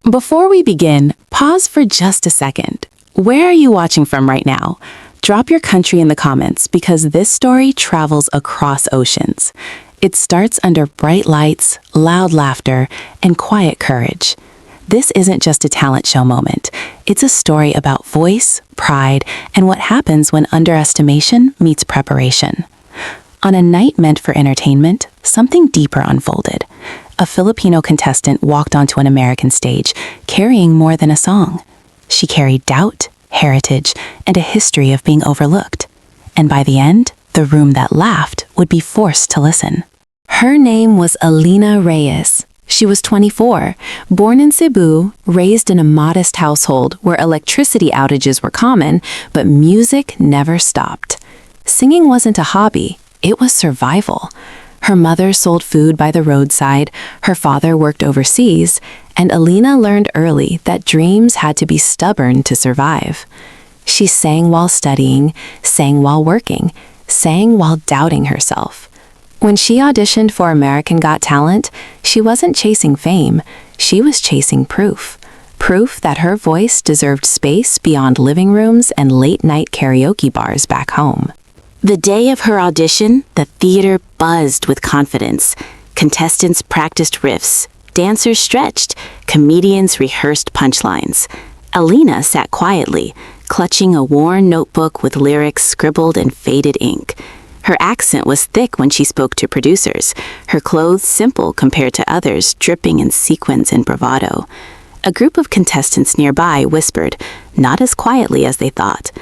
Before we begin, pause for just a second. Where are you watching from right now? Drop your country in the comments because this story travels across oceans. It starts under bright lights, loud laughter, and quiet courage. This isn't just a talent show moment. It's a story about voice, pride, and what happens when underestimation meets preparation. On a night meant for entertainment, something deeper unfolded. A Filipino contestant walked onto an American stage, carrying more than a song. She carried doubt, heritage, and a history of being overlooked. And by the end, the room that laughed would be forced to listen. Her name was Alina Reyes. She was 24, born in Cebu, raised in a modest household where electricity outages were common, but music never stopped. Singing wasn't a hobby, it was survival. Her mother sold food by the roadside, her father worked overseas, and Alina learned early that dreams had to be stubborn to survive. She sang while studying, sang while working, sang while doubting herself. When she auditioned for American Got Talent, she wasn't chasing fame, she was chasing proof. Proof that her voice deserved space beyond living rooms and late-night karaoke bars back home. The day of her audition, the theater buzzed with confidence. Contestants practiced riffs, dancers stretched, comedians rehearsed punchlines. Alina sat quietly, clutching a worn notebook with lyrics scribbled in faded ink. Her accent was thick when she spoke to producers, her clothes simple compared to others, dripping in sequins and bravado. A group of contestants nearby whispered, not as quietly as they thought.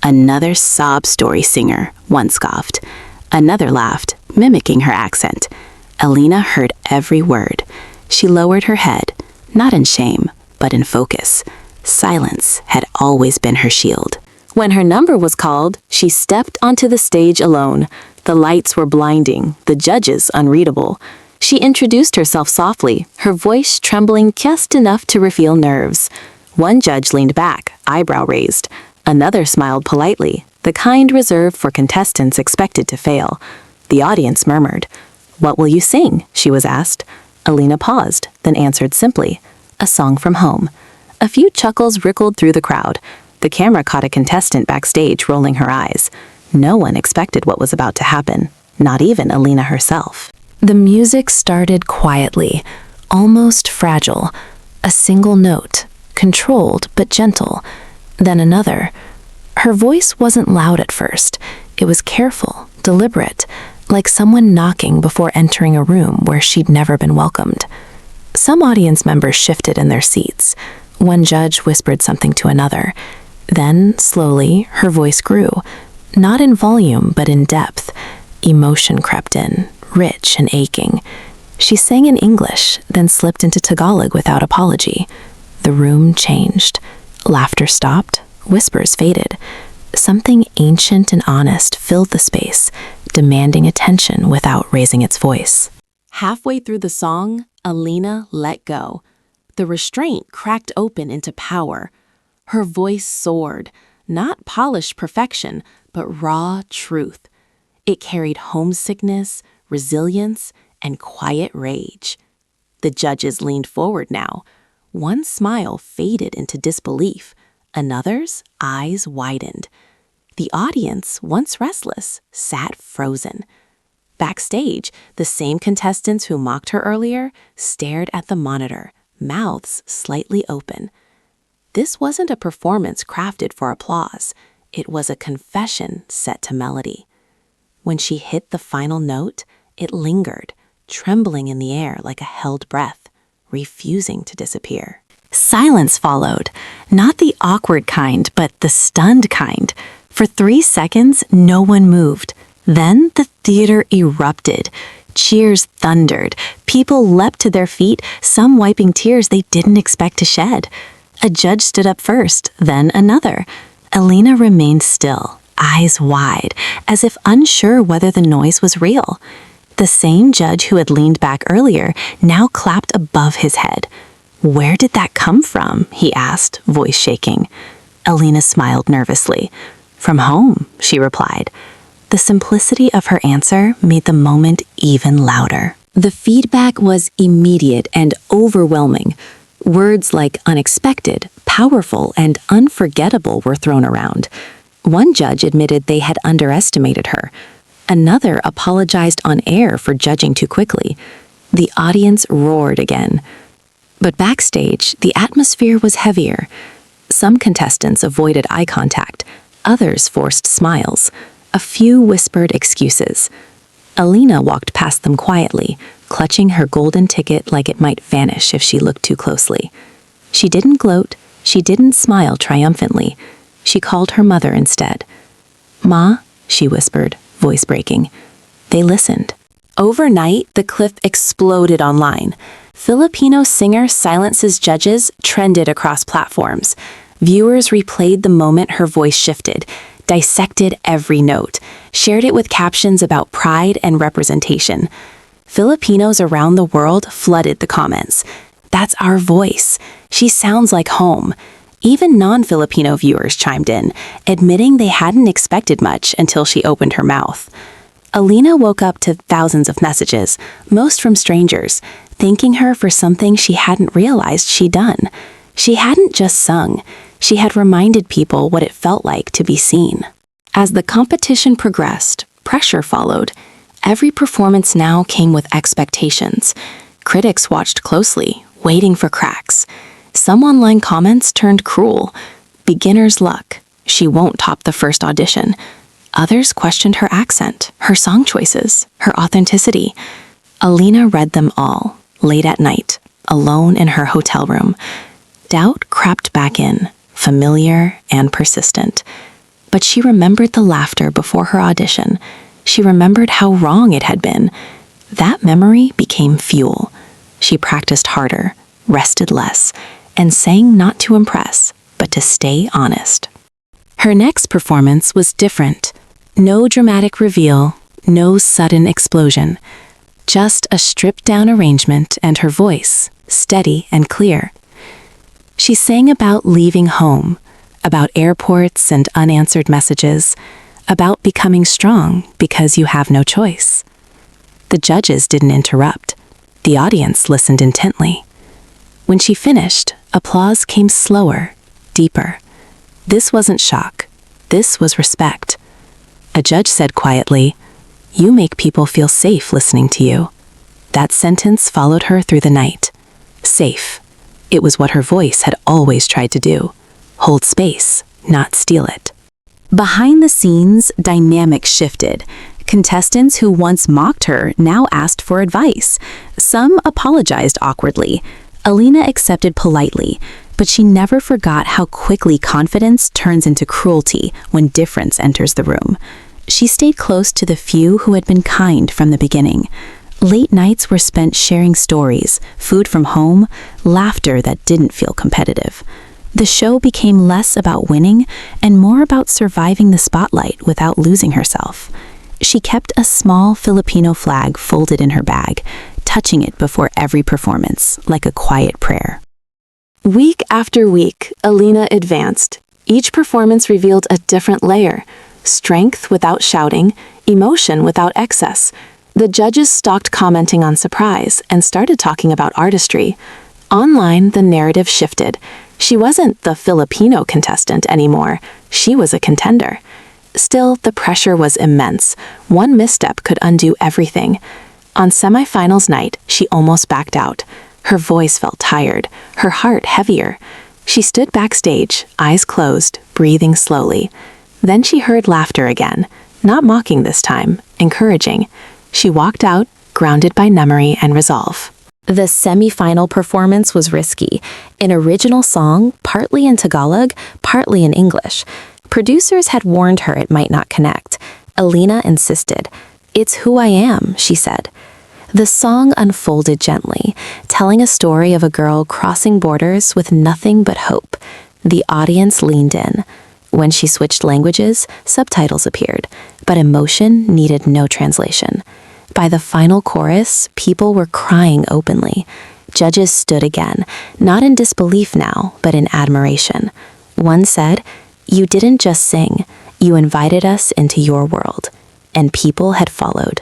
"Another sob story singer," one scoffed. Another laughed, mimicking her accent. Alina heard every word. She lowered her head, not in shame, but in focus. Silence had always been her shield. When her number was called, she stepped onto the stage alone. The lights were blinding, the judges unreadable. She introduced herself softly, her voice trembling just enough to reveal nerves. One judge leaned back, eyebrow raised. Another smiled politely, the kind reserved for contestants expected to fail. The audience murmured. "What will you sing?" she was asked. Alina paused, then answered simply, "A song from home." A few chuckles rippled through the crowd. The camera caught a contestant backstage rolling her eyes. No one expected what was about to happen, not even Alina herself. The music started quietly, almost fragile. A single note, controlled but gentle. Then another. Her voice wasn't loud at first. It was careful, deliberate, like someone knocking before entering a room where she'd never been welcomed. Some audience members shifted in their seats. One judge whispered something to another. Then, slowly, her voice grew, not in volume but in depth. Emotion crept in, rich and aching. She sang in English, then slipped into Tagalog without apology. The room changed. Laughter stopped, whispers faded. Something ancient and honest filled the space, demanding attention without raising its voice. Halfway through the song, Alina let go. The restraint cracked open into power. Her voice soared, not polished perfection, but raw truth. It carried homesickness, resilience, and quiet rage. The judges leaned forward now. One smile faded into disbelief. Another's eyes widened. The audience, once restless, sat frozen. Backstage, the same contestants who mocked her earlier stared at the monitor, mouths slightly open. This wasn't a performance crafted for applause. It was a confession set to melody. When she hit the final note, it lingered, trembling in the air like a held breath, refusing to disappear. Silence followed, not the awkward kind, but the stunned kind. For 3 seconds, no one moved. Then the theater erupted. Cheers thundered. People leapt to their feet, some wiping tears they didn't expect to shed. A judge stood up first, then another. Alina remained still, eyes wide, as if unsure whether the noise was real. The same judge who had leaned back earlier now clapped above his head. "Where did that come from?" he asked, voice shaking. Alina smiled nervously. "From home," she replied. The simplicity of her answer made the moment even louder. The feedback was immediate and overwhelming. Words like unexpected, powerful, and unforgettable were thrown around. One judge admitted they had underestimated her. Another apologized on air for judging too quickly. The audience roared again. But backstage, the atmosphere was heavier. Some contestants avoided eye contact. Others forced smiles. A few whispered excuses. Alina walked past them quietly, clutching her golden ticket like it might vanish if she looked too closely. She didn't gloat. She didn't smile triumphantly. She called her mother instead. "Ma," she whispered, voice breaking. They listened. Overnight, the clip exploded online. Filipino singer silences judges trended across platforms. Viewers replayed the moment her voice shifted, dissected every note, shared it with captions about pride and representation. Filipinos around the world flooded the comments. "That's our voice. She sounds like home." Even non-Filipino viewers chimed in, admitting they hadn't expected much until she opened her mouth. Alina woke up to thousands of messages, most from strangers, thanking her for something she hadn't realized she'd done. She hadn't just sung, she had reminded people what it felt like to be seen. As the competition progressed, pressure followed. Every performance now came with expectations. Critics watched closely, waiting for cracks. Some online comments turned cruel. "Beginner's luck. She won't top the first audition." Others questioned her accent, her song choices, her authenticity. Alina read them all, late at night, alone in her hotel room. Doubt crept back in, familiar and persistent. But she remembered the laughter before her audition. She remembered how wrong it had been. That memory became fuel. She practiced harder, rested less, and sang not to impress, but to stay honest. Her next performance was different. No dramatic reveal, no sudden explosion. Just a stripped-down arrangement and her voice, steady and clear. She sang about leaving home, about airports and unanswered messages, about becoming strong because you have no choice. The judges didn't interrupt. The audience listened intently. When she finished, applause came slower, deeper. This wasn't shock. This was respect. A judge said quietly, "You make people feel safe listening to you." That sentence followed her through the night. Safe. It was what her voice had always tried to do. Hold space, not steal it. Behind the scenes, dynamics shifted. Contestants who once mocked her now asked for advice. Some apologized awkwardly. Alina accepted politely, but she never forgot how quickly confidence turns into cruelty when difference enters the room. She stayed close to the few who had been kind from the beginning. Late nights were spent sharing stories, food from home, laughter that didn't feel competitive. The show became less about winning and more about surviving the spotlight without losing herself. She kept a small Filipino flag folded in her bag, touching it before every performance, like a quiet prayer. Week after week, Alina advanced. Each performance revealed a different layer. Strength without shouting, emotion without excess. The judges stopped commenting on surprise and started talking about artistry. Online, the narrative shifted. She wasn't the Filipino contestant anymore. She was a contender. Still, the pressure was immense. One misstep could undo everything. On semifinals night, she almost backed out. Her voice felt tired, her heart heavier. She stood backstage, eyes closed, breathing slowly. Then she heard laughter again, not mocking this time, encouraging. She walked out, grounded by memory and resolve. The semi-final performance was risky. An original song, partly in Tagalog, partly in English. Producers had warned her it might not connect. Alina insisted. "It's who I am," she said. The song unfolded gently, telling a story of a girl crossing borders with nothing but hope. The audience leaned in. When she switched languages, subtitles appeared, but emotion needed no translation. By the final chorus, people were crying openly. Judges stood again, not in disbelief now, but in admiration. One said, "You didn't just sing, you invited us into your world." And people had followed.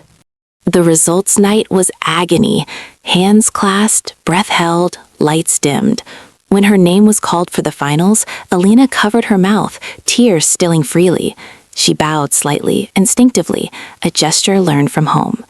The results night was agony. Hands clasped, breath held, lights dimmed. When her name was called for the finals, Alina covered her mouth, tears spilling freely. She bowed slightly, instinctively, a gesture learned from home.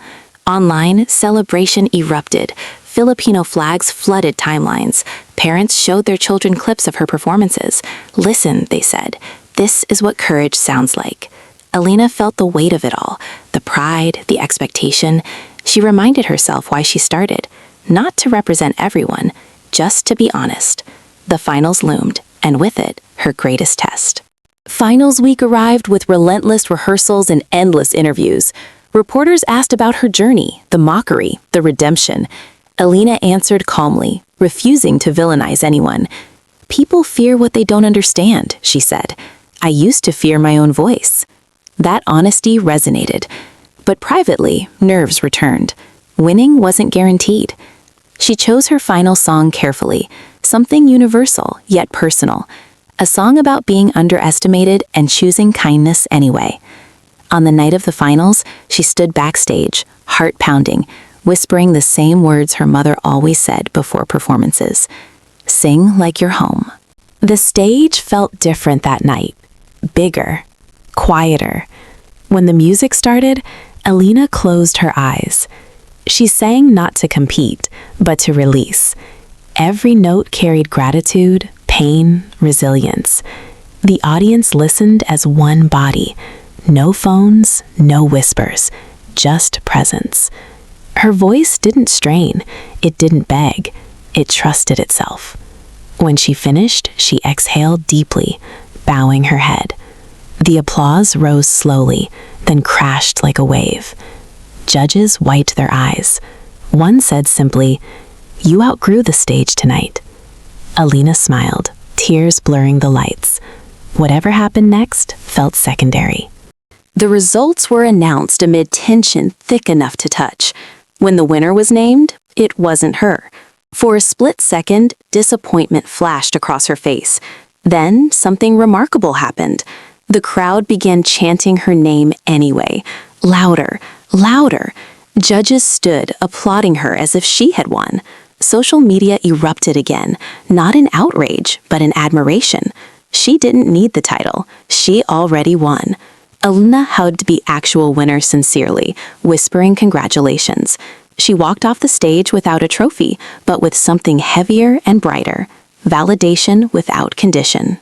Online, celebration erupted. Filipino flags flooded timelines. Parents showed their children clips of her performances. "Listen," they said. "This is what courage sounds like." Alina felt the weight of it all, the pride, the expectation. She reminded herself why she started. Not to represent everyone, just to be honest. The finals loomed, and with it, her greatest test. Finals week arrived with relentless rehearsals and endless interviews. Reporters asked about her journey, the mockery, the redemption. Alina answered calmly, refusing to villainize anyone. "People fear what they don't understand," she said. "I used to fear my own voice." That honesty resonated. But privately, nerves returned. Winning wasn't guaranteed. She chose her final song carefully, something universal yet personal. A song about being underestimated and choosing kindness anyway. On the night of the finals, she stood backstage, heart pounding, whispering the same words her mother always said before performances. "Sing like you're home." The stage felt different that night. Bigger, quieter. When the music started, Alina closed her eyes. She sang not to compete, but to release. Every note carried gratitude, pain, resilience. The audience listened as one body. No phones, no whispers, just presence. Her voice didn't strain, it didn't beg, it trusted itself. When she finished, she exhaled deeply, bowing her head. The applause rose slowly, then crashed like a wave. Judges wiped their eyes. One said simply, "You outgrew the stage tonight." Alina smiled, tears blurring the lights. Whatever happened next felt secondary. The results were announced amid tension thick enough to touch. When the winner was named, it wasn't her. For a split second, disappointment flashed across her face. Then something remarkable happened. The crowd began chanting her name anyway. Louder, louder. Judges stood, applauding her as if she had won. Social media erupted again, not in outrage, but in admiration. She didn't need the title. She already won. Alina hugged the actual winner sincerely, whispering congratulations. She walked off the stage without a trophy, but with something heavier and brighter. Validation without condition.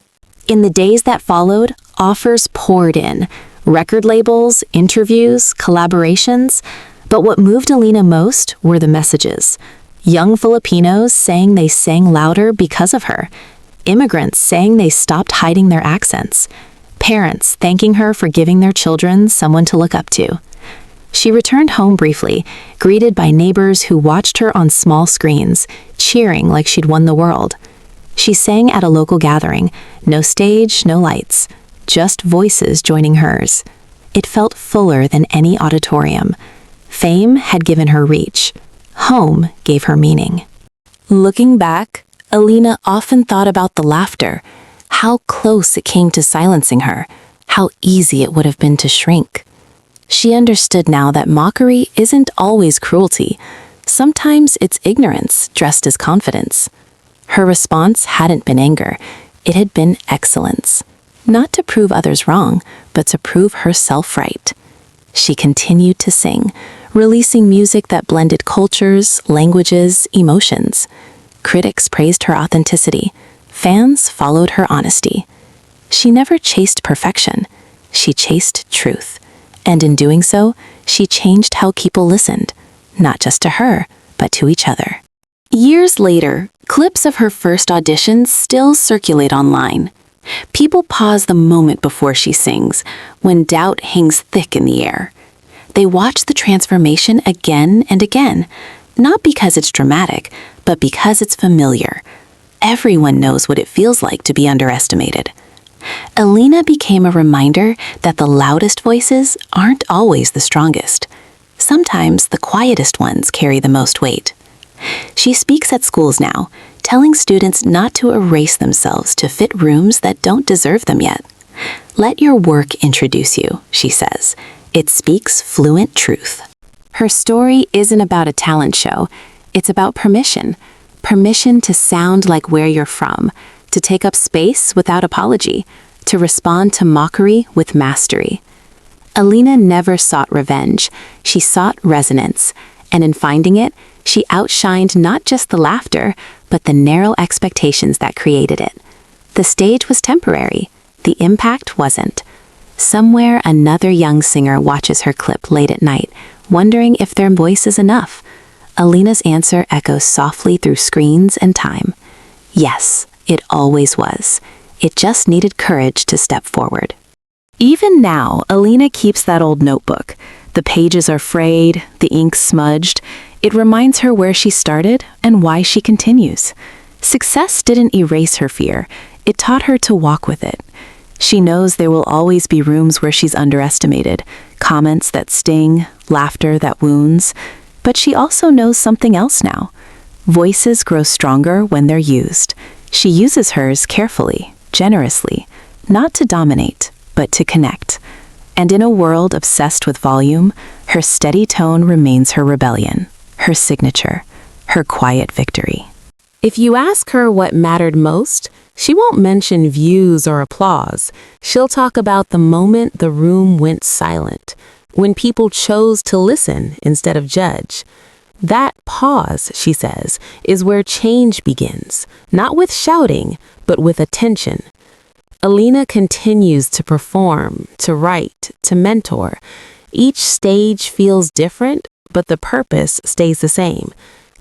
In the days that followed, offers poured in. Record labels, interviews, collaborations. But what moved Alina most were the messages. Young Filipinos saying they sang louder because of her. Immigrants saying they stopped hiding their accents. Parents thanking her for giving their children someone to look up to. She returned home briefly, greeted by neighbors who watched her on small screens, cheering like she'd won the world. She sang at a local gathering, no stage, no lights, just voices joining hers. It felt fuller than any auditorium. Fame had given her reach. Home gave her meaning. Looking back, Alina often thought about the laughter, how close it came to silencing her, how easy it would have been to shrink. She understood now that mockery isn't always cruelty. Sometimes it's ignorance dressed as confidence. Her response hadn't been anger, it had been excellence. Not to prove others wrong, but to prove herself right. She continued to sing, releasing music that blended cultures, languages, emotions. Critics praised her authenticity. Fans followed her honesty. She never chased perfection. She chased truth. And in doing so, she changed how people listened, not just to her, but to each other. Years later, clips of her first auditions still circulate online. People pause the moment before she sings, when doubt hangs thick in the air. They watch the transformation again and again, not because it's dramatic, but because it's familiar. Everyone knows what it feels like to be underestimated. Alina became a reminder that the loudest voices aren't always the strongest. Sometimes the quietest ones carry the most weight. She speaks at schools now, telling students not to erase themselves to fit rooms that don't deserve them yet. Let your work introduce you, she says. It speaks fluent truth. Her story isn't about a talent show. It's about permission. permission to sound like where you're from, to take up space without apology, to respond to mockery with mastery. Alina never sought revenge, she sought resonance, and in finding it, she outshined not just the laughter, but the narrow expectations that created it. The stage was temporary, the impact wasn't. Somewhere another young singer watches her clip late at night, wondering if their voice is enough. Alina's answer echoes softly through screens and time. Yes, it always was. It just needed courage to step forward. Even now, Alina keeps that old notebook. The pages are frayed, the ink smudged. It reminds her where she started and why she continues. Success didn't erase her fear. It taught her to walk with it. She knows there will always be rooms where she's underestimated, comments that sting, laughter that wounds. But she also knows something else now. Voices grow stronger when they're used. She uses hers carefully, generously, not to dominate, but to connect. And in a world obsessed with volume, her steady tone remains her rebellion, her signature, her quiet victory. If you ask her what mattered most, she won't mention views or applause. She'll talk about the moment the room went silent, when people chose to listen instead of judge. That pause, she says, is where change begins, not with shouting, but with attention. Alina continues to perform, to write, to mentor. Each stage feels different, but the purpose stays the same: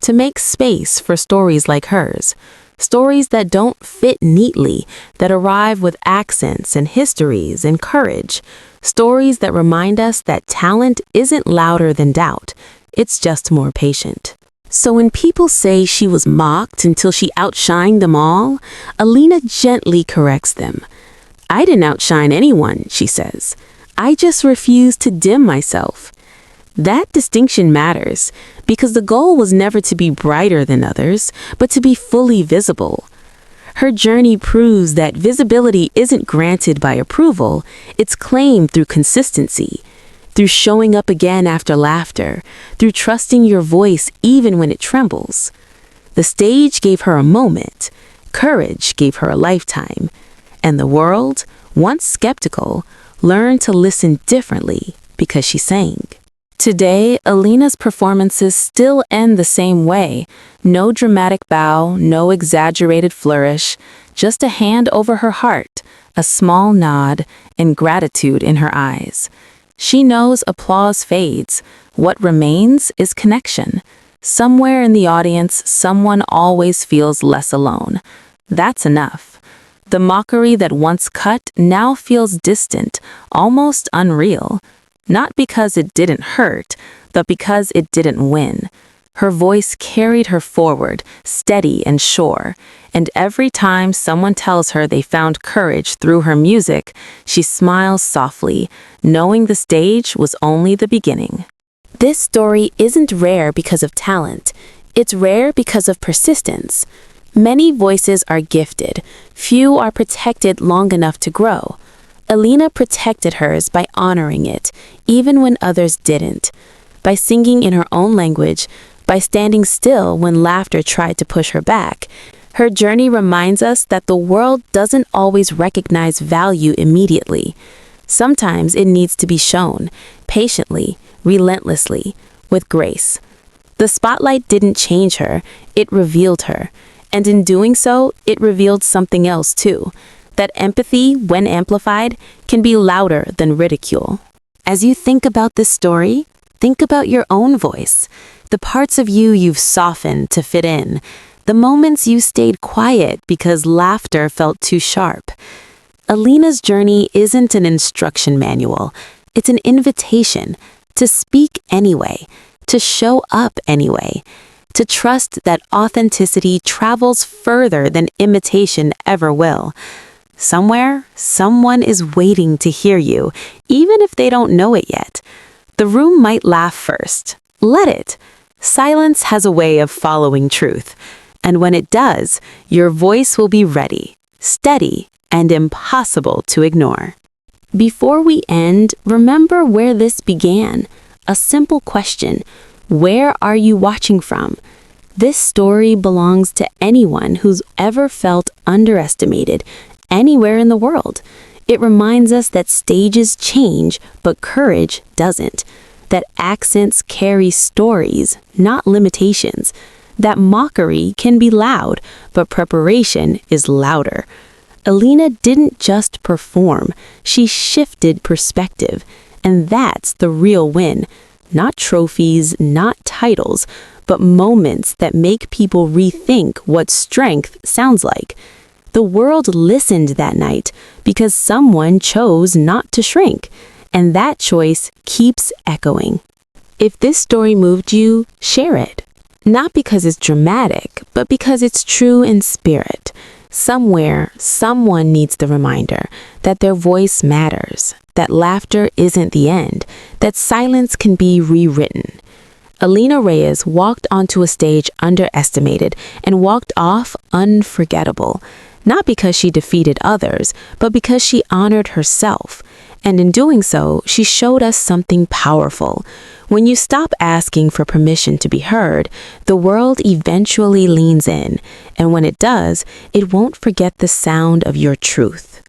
to make space for stories like hers. Stories that don't fit neatly, that arrive with accents and histories and courage. Stories that remind us that talent isn't louder than doubt, it's just more patient. So when people say she was mocked until she outshined them all, Alina gently corrects them. I didn't outshine anyone, she says. I just refused to dim myself. That distinction matters because the goal was never to be brighter than others, but to be fully visible. Her journey proves that visibility isn't granted by approval, it's claimed through consistency, through showing up again after laughter, through trusting your voice even when it trembles. The stage gave her a moment, courage gave her a lifetime, and the world, once skeptical, learned to listen differently because she sang. Today, Alina's performances still end the same way. No dramatic bow, no exaggerated flourish, just a hand over her heart, a small nod, and gratitude in her eyes. She knows applause fades. What remains is connection. Somewhere in the audience, someone always feels less alone. That's enough. The mockery that once cut now feels distant, almost unreal. Not because it didn't hurt, but because it didn't win. Her voice carried her forward, steady and sure. And every time someone tells her they found courage through her music, she smiles softly, knowing the stage was only the beginning. This story isn't rare because of talent. It's rare because of persistence. Many voices are gifted. Few are protected long enough to grow. Alina protected hers by honoring it, even when others didn't, by singing in her own language, by standing still when laughter tried to push her back. Her journey reminds us that the world doesn't always recognize value immediately. Sometimes it needs to be shown, patiently, relentlessly, with grace. The spotlight didn't change her, it revealed her. And in doing so, it revealed something else too. That empathy, when amplified, can be louder than ridicule. As you think about this story, think about your own voice, the parts of you you've softened to fit in, the moments you stayed quiet because laughter felt too sharp. Alina's journey isn't an instruction manual, it's an invitation to speak anyway, to show up anyway, to trust that authenticity travels further than imitation ever will. Somewhere, someone is waiting to hear you, even if they don't know it yet. The room might laugh first. Let it. Silence has a way of following truth. And when it does, your voice will be ready, steady, and impossible to ignore. Before we end, remember where this began. A simple question. Where are you watching from? This story belongs to anyone who's ever felt underestimated anywhere in the world. It reminds us that stages change, but courage doesn't. That accents carry stories, not limitations. That mockery can be loud, but preparation is louder. Alina didn't just perform, she shifted perspective. And that's the real win. Not trophies, not titles, but moments that make people rethink what strength sounds like. The world listened that night because someone chose not to shrink, and that choice keeps echoing. If this story moved you, share it. Not because it's dramatic, but because it's true in spirit. Somewhere, someone needs the reminder that their voice matters, that laughter isn't the end, that silence can be rewritten. Alina Reyes walked onto a stage underestimated and walked off unforgettable, not because she defeated others, but because she honored herself. And in doing so, she showed us something powerful. When you stop asking for permission to be heard, the world eventually leans in, and when it does, it won't forget the sound of your truth.